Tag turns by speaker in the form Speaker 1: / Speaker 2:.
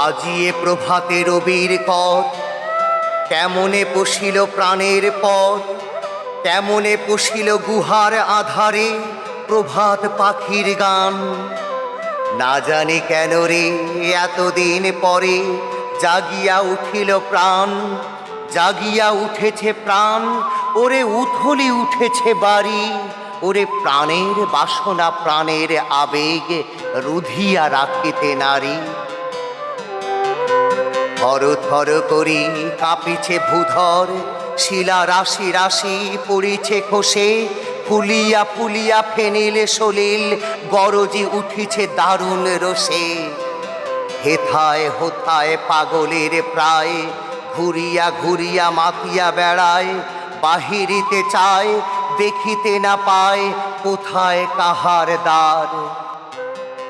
Speaker 1: বাজিয়ে প্রভাতে রবির কর, কেমনে পশিল প্রাণের পর, কেমনে পশিল গুহার আধারে প্রভাত পাখির গান। না জানি কেন রে এতদিন পরে জাগিয়া উঠিল প্রাণ, জাগিয়া উঠেছে প্রাণ, ওরে উথলি উঠেছে বাড়ি, ওরে প্রাণের বাসনা প্রাণের আবেগ রুধিয়া রাখিতে নারী। থর থর করি কাঁপিছে ভূধর, শিলা রাশি রাশি পড়িছে খসে, ফুলিয়া ফুলিয়া ফেনিল সলিল গরজি উঠিছে দারুণ রোষে। হেথায় হোথায় পাগলের প্রায়, ঘুরিয়া ঘুরিয়া মাতিয়া বেড়ায়, বাহিরিতে চায় দেখিতে না পায় কোথায় কাহার দ্বার।